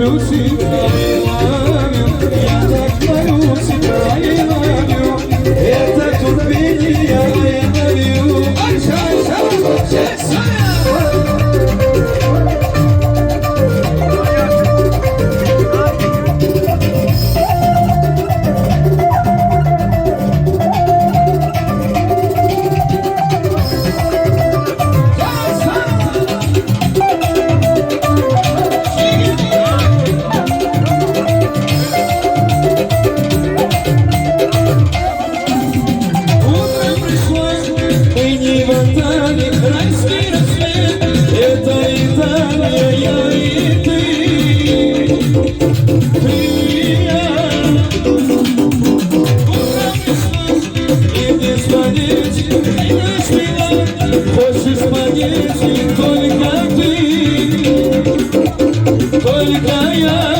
тебя, I love you. Я так люблю тебя, I love you. Это турбиния, I love you. Райский рассвет, это Италия, я и ты, и я. Утром и мне звонить, и ночь мила, хочешь звонить, и только ты, только я.